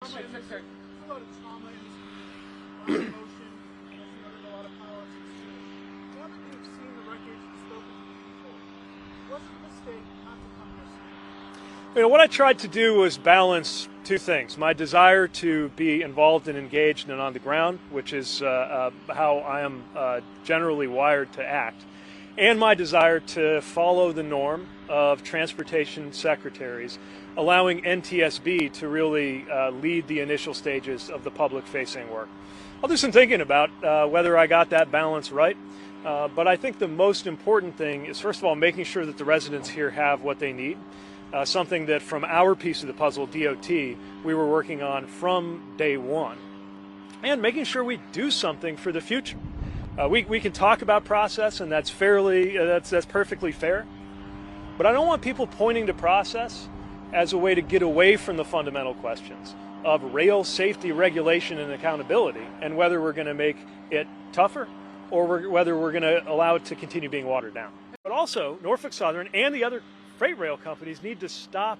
There's a lot of trauma in this community, a lot of emotion, and there's a lot of politics too. Now that you've seen the wreckage and spoken to the people, was it a mistake not to come here sooner? What I tried to do was balance two things: my desire to be involved and engaged and on the ground, which is how I am generally wired to act, and my desire to follow the norm of transportation secretaries, allowing NTSB to really lead the initial stages of the public-facing work. I'll do some thinking about whether I got that balance right, but I think the most important thing is, first of all, making sure that the residents here have what they need, something that from our piece of the puzzle, DOT, we were working on from day one, and making sure we do something for the future. We can talk about process, and that's perfectly fair, but I don't want people pointing to process as a way to get away from the fundamental questions of rail safety regulation and accountability, and whether we're going to make it tougher or whether we're going to allow it to continue being watered down. But also, Norfolk Southern and the other freight rail companies need to stop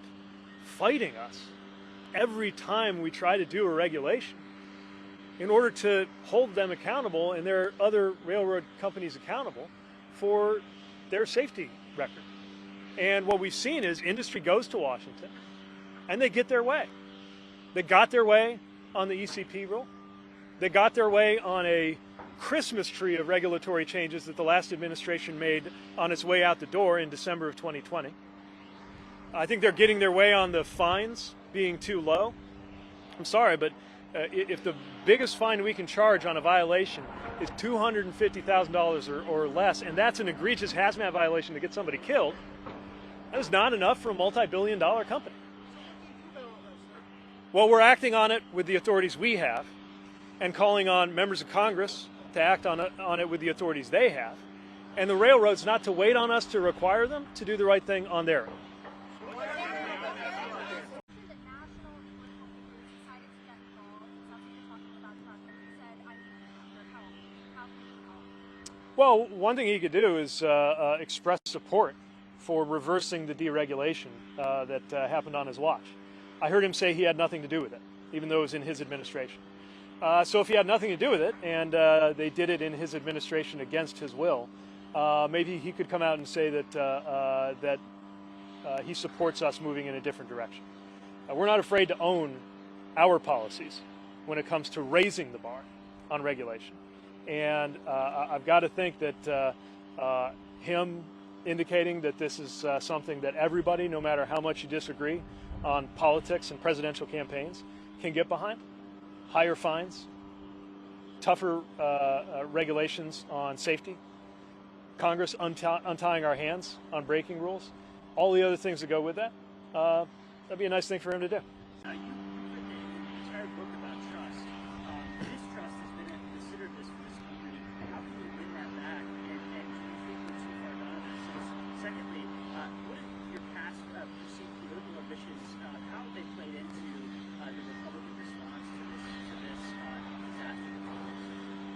fighting us every time we try to do a regulation in order to hold them accountable and their other railroad companies accountable for their safety record. And what we've seen is industry goes to Washington and they get their way. They got their way on the ECP rule. They got their way on a Christmas tree of regulatory changes that the last administration made on its way out the door in December of 2020. I think they're getting their way on the fines being too low. I'm sorry, but if the biggest fine we can charge on a violation is $250,000 or less, and that's an egregious hazmat violation to get somebody killed, that is not enough for a multi-billion-dollar company. Well, we're acting on it with the authorities we have and calling on members of Congress to act on it with the authorities they have, and the railroads not to wait on us to require them to do the right thing on their own. Well, one thing he could do is express support for reversing the deregulation that happened on his watch. I heard him say he had nothing to do with it, even though it was in his administration. So if he had nothing to do with it and they did it in his administration against his will, maybe he could come out and say that he supports us moving in a different direction. We're not afraid to own our policies when it comes to raising the bar on regulation. And I've got to think that him indicating that this is something that everybody, no matter how much you disagree on politics and presidential campaigns, can get behind. Higher fines, tougher regulations on safety, Congress untying our hands on braking rules, all the other things that go with that, that'd be a nice thing for him to do. You've written an entire book about trust. Distrust has been considered this for this community. How can you win that back? And do you think we're too far gone? Secondly, what are your past perceived political ambitions? How have they played into the Republican response to this disaster?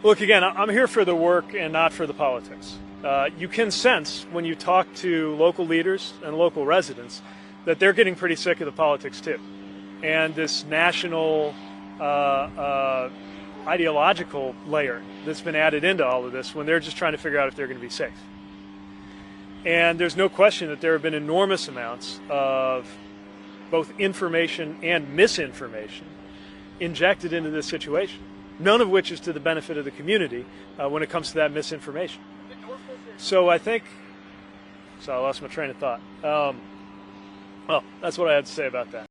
Look, again, I'm here for the work and not for the politics. You can sense when you talk to local leaders and local residents that they're getting pretty sick of the politics too. And this national ideological layer that's been added into all of this when they're just trying to figure out if they're going to be safe. And there's no question that there have been enormous amounts of both information and misinformation injected into this situation, none of which is to the benefit of the community when it comes to that misinformation. So I lost my train of thought. Well, that's what I had to say about that.